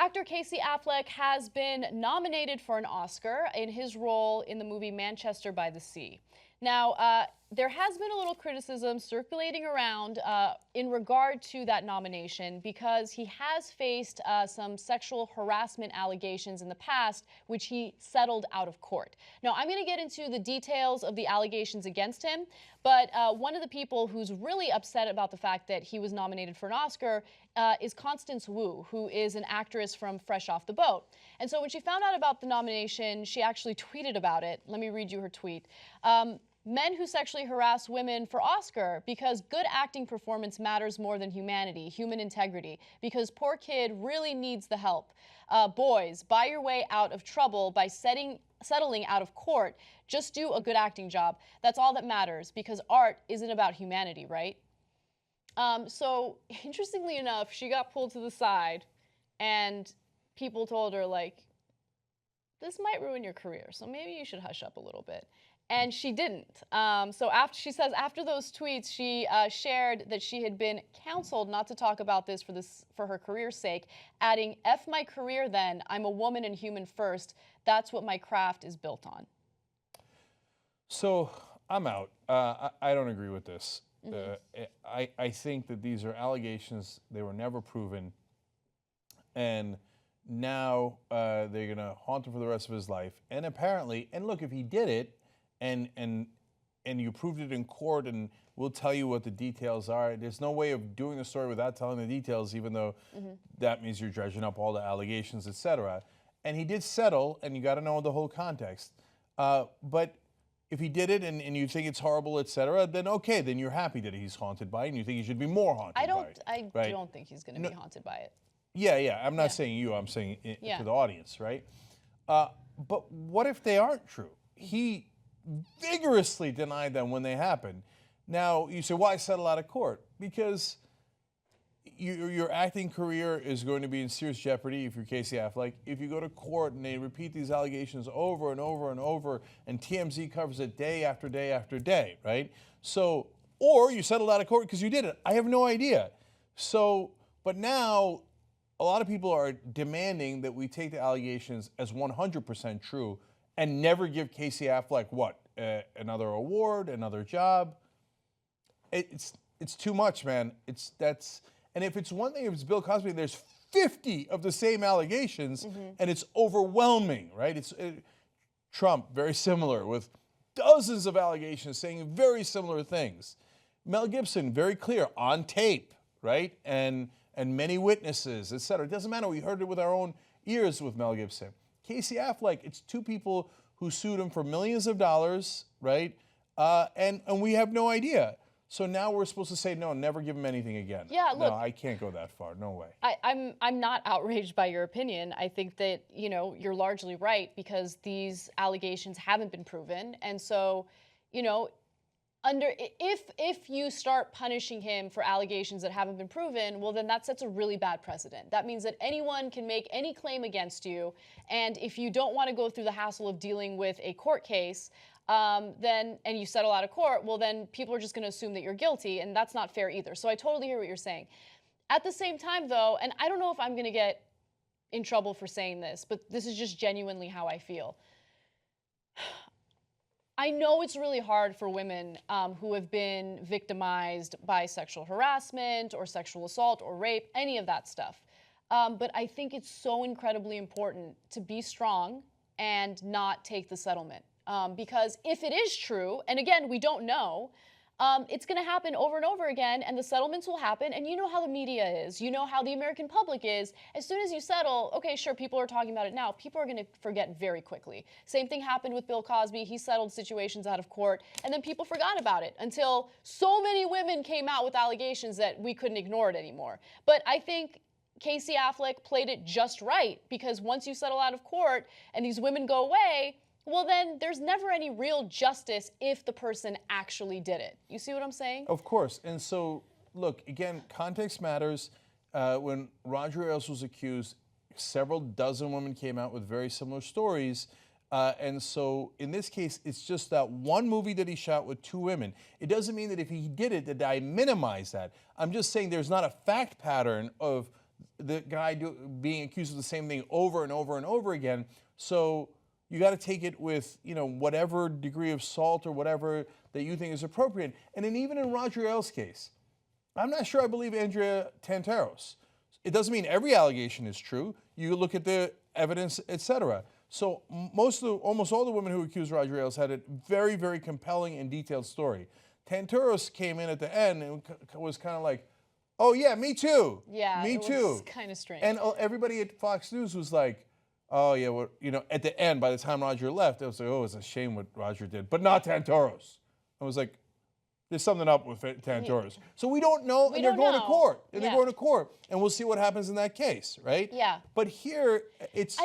Actor Casey Affleck has been nominated for an Oscar in his role in the movie Manchester by the Sea. Now, there has been a little criticism circulating around in regard to that nomination because he has faced some sexual harassment allegations in the past, which he settled out of court. Now, I'm going to get into the details of the allegations against him, but one of the people who's really upset about the fact that he was nominated for an Oscar is Constance Wu, who is an actress from Fresh Off the Boat. And so when she found out about the nomination, she actually tweeted about it. Let me read you her tweet. Men who sexually harass women for Oscar because good acting performance matters more than humanity, human integrity, because poor kid really needs the help. Boys, buy your way out of trouble by settling out of court. Just do a good acting job. That's all that matters, because art isn't about humanity, right? So interestingly enough, she got pulled to the side and people told her, like, this might ruin your career, so maybe you should hush up a little bit. And she didn't. So after, she says after those tweets, she shared that she had been counseled not to talk about this for her career's sake, adding, "F my career then, I'm a woman and human first. That's what my craft is built on." So I'm out. I don't agree with this. I think that these are allegations. They were never proven. And now they're going to haunt him for the rest of his life. And apparently, and look, if he did it, and you proved it in court, and we'll tell you what the details are. There's no way of doing the story without telling the details, even though that means you're dredging up all the allegations, etc. And he did settle, and you got to know the whole context. But if he did it and you think it's horrible, etc., then okay, then you're happy that he's haunted by it, and you think he should be more haunted by it. I don't think he's going to be haunted by it. Yeah. I'm not saying you. I'm saying to the audience, right? But what if they aren't true? He vigorously denied them when they happened. Now, you say, why settle out of court? Because your acting career is going to be in serious jeopardy if you're Casey Affleck. If you go to court and they repeat these allegations over and over and over, and TMZ covers it day after day after day, right? So, or you settled out of court because you did it. I have no idea. So, but now a lot of people are demanding that we take the allegations as 100% true and never give Casey Affleck what? Another award, another job? It's too much, man. And if it's one thing, if it's Bill Cosby, there's 50 of the same allegations, and it's overwhelming, right? Trump, very similar, with dozens of allegations saying very similar things. Mel Gibson, very clear, on tape, right? And many witnesses, etc. It doesn't matter. We heard it with our own ears with Mel Gibson. Casey Affleck, it's two people who sued him for millions of dollars, right? And we have no idea. So now we're supposed to say, no, never give him anything again. Yeah, look. No, I can't go that far. No way. I'm not outraged by your opinion. I think that, you're largely right because these allegations haven't been proven. And so, if you start punishing him for allegations that haven't been proven, well, then that sets a really bad precedent. That means that anyone can make any claim against you, and if you don't want to go through the hassle of dealing with a court case, and you settle out of court, well, then people are just going to assume that you're guilty, and that's not fair either. So I totally hear what you're saying. At the same time, though, and I don't know if I'm going to get in trouble for saying this, but this is just genuinely how I feel. I know it's really hard for women who have been victimized by sexual harassment or sexual assault or rape, any of that stuff. But I think it's so incredibly important to be strong and not take the settlement. Because if it is true, and again, we don't know, it's going to happen over and over again, and the settlements will happen, and you know how the media is. You know how the American public is. As soon as you settle, okay, sure, people are talking about it now. People are going to forget very quickly. Same thing happened with Bill Cosby. He settled situations out of court, and then people forgot about it until so many women came out with allegations that we couldn't ignore it anymore. But I think Casey Affleck played it just right, because once you settle out of court and these women go away, well, then there's never any real justice if the person actually did it. You see what I'm saying? Of course. And so, look, again, context matters. When Roger Ailes was accused, several dozen women came out with very similar stories. And so, in this case, it's just that one movie that he shot with two women. It doesn't mean that if he did it, that I minimize that. I'm just saying there's not a fact pattern of the guy being accused of the same thing over and over and over again. So you got to take it with, whatever degree of salt or whatever that you think is appropriate. And then even in Roger Ailes' case, I'm not sure I believe Andrea Tantaros. It doesn't mean every allegation is true. You look at the evidence, etc. So almost all the women who accused Roger Ailes had a very, very compelling and detailed story. Tantaros came in at the end and was kind of like, oh yeah, me too. Yeah, me it too. was kind of strange. And everybody at Fox News was like, oh yeah, well, at the end, by the time Roger left, it was like, oh, it's a shame what Roger did, but not Tantaros. I was like, there's something up with Tantaros. So we don't know, and they're going to court. And they're going to court, and we'll see what happens in that case, right? Yeah. But here, it's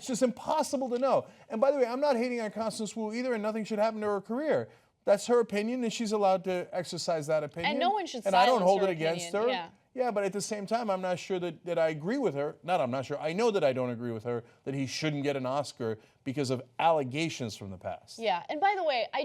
just impossible to know. And by the way, I'm not hating on Constance Wu either, and nothing should happen to her career. That's her opinion, and she's allowed to exercise that opinion. And no one should silence her. And I don't hold it opinion. against her. Yeah, but at the same time, I'm not sure that I agree with her. I'm not sure. I know that I don't agree with her that he shouldn't get an Oscar because of allegations from the past. Yeah, and by the way, I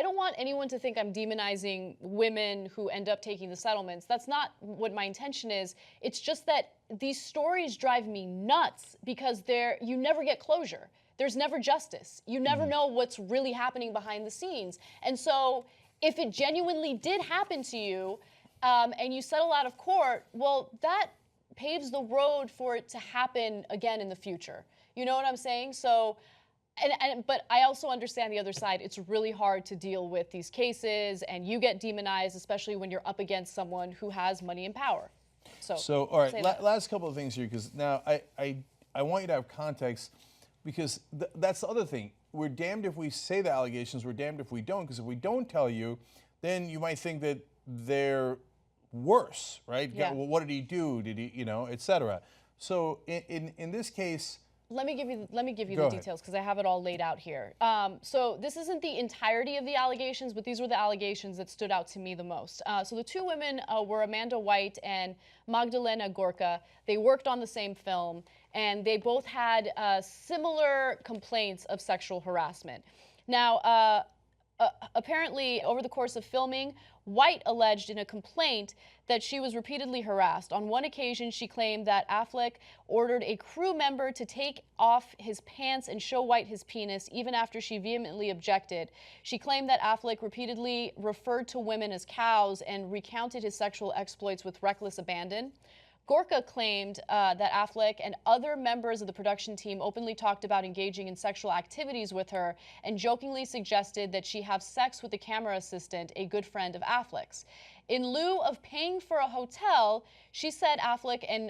don't want anyone to think I'm demonizing women who end up taking the settlements. That's not what my intention is. It's just that these stories drive me nuts because you never get closure. There's never justice. You never know what's really happening behind the scenes. And so if it genuinely did happen to you, and you settle out of court, well, that paves the road for it to happen again in the future. You know what I'm saying? So, but I also understand the other side. It's really hard to deal with these cases, and you get demonized, especially when you're up against someone who has money and power. So all right, last couple of things here, because now I want you to have context, because that's the other thing. We're damned if we say the allegations, we're damned if we don't, because if we don't tell you, then you might think that they're worse, right? Yeah. Well, what did he do? Did he, et cetera? So in this case, let me give you the details because I have it all laid out here. So this isn't the entirety of the allegations, but these were the allegations that stood out to me the most. So the two women were Amanda White and Magdalena Gorka. They worked on the same film, and they both had similar complaints of sexual harassment. Now, apparently, over the course of filming, White alleged in a complaint that she was repeatedly harassed. On one occasion, she claimed that Affleck ordered a crew member to take off his pants and show White his penis, even after she vehemently objected. She claimed that Affleck repeatedly referred to women as cows and recounted his sexual exploits with reckless abandon. Gorka claimed that Affleck and other members of the production team openly talked about engaging in sexual activities with her and jokingly suggested that she have sex with the camera assistant, a good friend of Affleck's. In lieu of paying for a hotel, she said Affleck and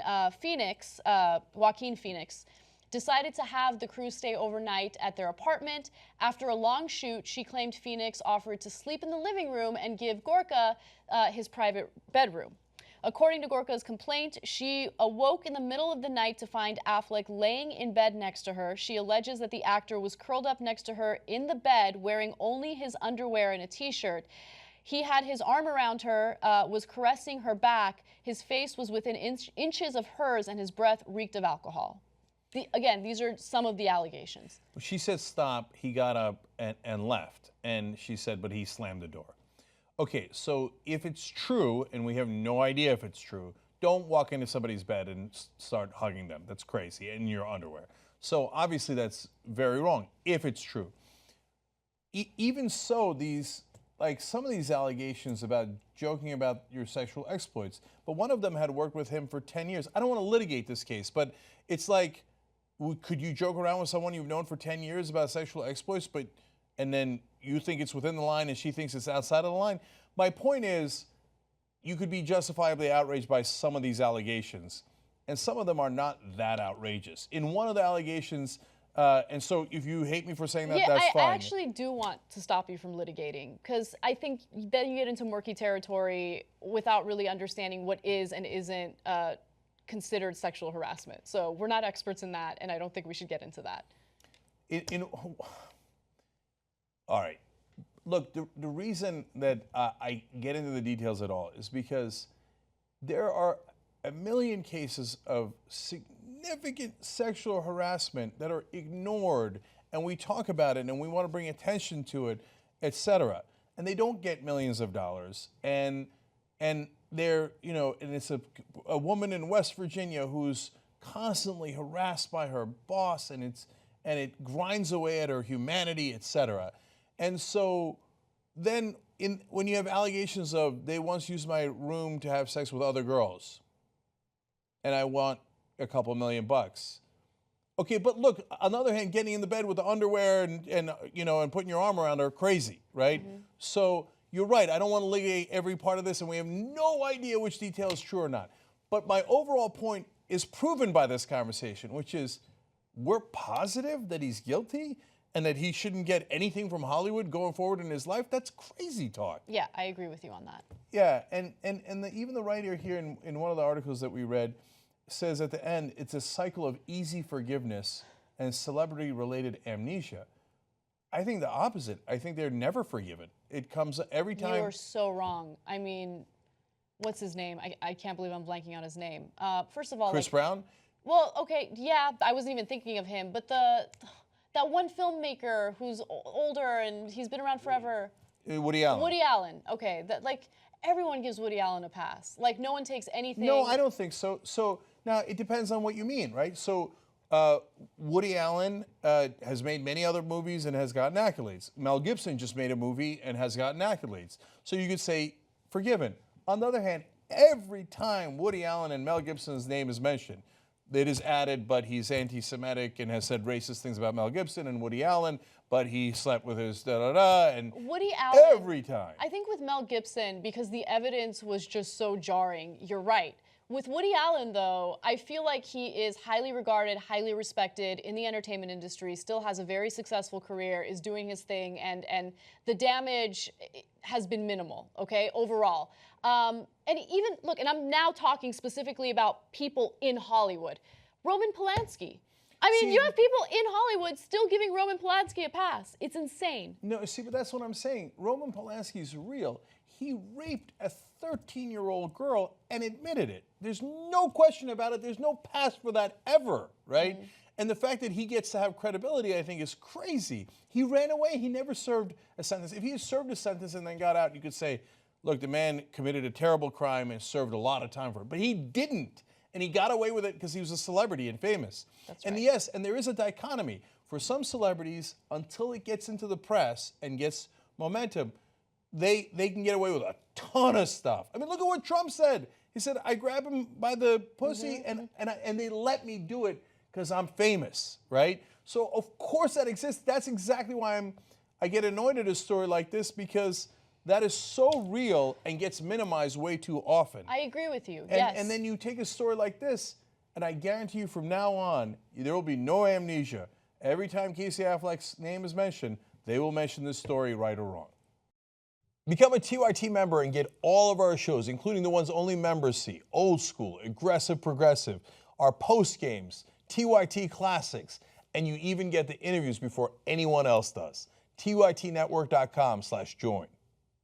Joaquin Phoenix, decided to have the crew stay overnight at their apartment. After a long shoot, she claimed Phoenix offered to sleep in the living room and give Gorka his private bedroom. According to Gorka's complaint, she awoke in the middle of the night to find Affleck laying in bed next to her. She alleges that the actor was curled up next to her in the bed, wearing only his underwear and a t-shirt. He had his arm around her, was caressing her back. His face was within inches of hers, and his breath reeked of alcohol. Again, these are some of the allegations. She said stop, he got up and left. And she said, but he slammed the door. Okay, so if it's true, and we have no idea if it's true, don't walk into somebody's bed and start hugging them. That's crazy, in your underwear. So obviously that's very wrong, if it's true. Even so, some of these allegations about joking about your sexual exploits, but one of them had worked with him for 10 years. I don't want to litigate this case, but it's like, could you joke around with someone you've known for 10 years about sexual exploits, and then you think it's within the line and she thinks it's outside of the line? My point is, you could be justifiably outraged by some of these allegations, and some of them are not that outrageous. In one of the allegations, and so if you hate me for saying that, that's fine. I actually do want to stop you from litigating, because I think then you get into murky territory without really understanding what is and isn't considered sexual harassment. So we're not experts in that, and I don't think we should get into that. All right. Look, the reason that I get into the details at all is because there are a million cases of significant sexual harassment that are ignored, and we talk about it, and we want to bring attention to it, etc. And they don't get millions of dollars. And they're, and it's a woman in West Virginia who's constantly harassed by her boss, and it grinds away at her humanity, etc. And so then when you have allegations of they once used my room to have sex with other girls, and I want a couple $1 million. Okay, but look, on the other hand, getting in the bed with the underwear and putting your arm around her, crazy, right? Mm-hmm. So you're right. I don't want to litigate every part of this, and we have no idea which detail is true or not. But my overall point is proven by this conversation, which is we're positive that he's guilty and that he shouldn't get anything from Hollywood going forward in his life. That's crazy talk. Yeah, I agree with you on that. Yeah, even the writer here in one of the articles that we read says at the end, it's a cycle of easy forgiveness and celebrity-related amnesia. I think the opposite. I think they're never forgiven. It comes every time. You are so wrong. I mean, what's his name? I can't believe I'm blanking on his name. First of all, Chris Brown? Well, okay, yeah, I wasn't even thinking of him, but that one filmmaker who's older and he's been around forever. Woody Allen. Woody Allen. Okay, everyone gives Woody Allen a pass. Like, no one takes anything. No, I don't think so. So now it depends on what you mean, right? So Woody Allen has made many other movies and has gotten accolades. Mel Gibson just made a movie and has gotten accolades. So you could say forgiven. On the other hand, every time Woody Allen and Mel Gibson's name is mentioned, it is added, but he's anti-Semitic and has said racist things about Mel Gibson and Woody Allen, but he slept with his da-da-da, and Woody Allen, every time. I think with Mel Gibson, because the evidence was just so jarring, you're right. With Woody Allen, though, I feel like he is highly regarded, highly respected in the entertainment industry, still has a very successful career, is doing his thing, and the damage has been minimal, okay, overall. And even, look, and I'm now talking specifically about people in Hollywood. Roman Polanski. I mean, you have people in Hollywood still giving Roman Polanski a pass. It's insane. No, see, but that's what I'm saying. Roman Polanski's real. He raped a 13-year-old girl and admitted it. There's no question about it. There's no pass for that ever, right? Mm-hmm. And the fact that he gets to have credibility, I think, is crazy. He ran away. He never served a sentence. If he had served a sentence and then got out, you could say, look, the man committed a terrible crime and served a lot of time for it. But he didn't. And he got away with it because he was a celebrity and famous. That's and right. Yes, and there is a dichotomy. For some celebrities, until it gets into the press and gets momentum, they can get away with a ton of stuff. I mean, look at what Trump said. He said, I grab him by the pussy and they let me do it because I'm famous, right? So of course that exists. That's exactly why I get annoyed at a story like this, because that is so real and gets minimized way too often. I agree with you, yes. And then you take a story like this, and I guarantee you from now on, there will be no amnesia. Every time Casey Affleck's name is mentioned, they will mention this story, right or wrong. Become a TYT member and get all of our shows, including the ones only members see: Old School, Aggressive Progressive, our post games, TYT Classics, and you even get the interviews before anyone else does. TYTnetwork.com/join.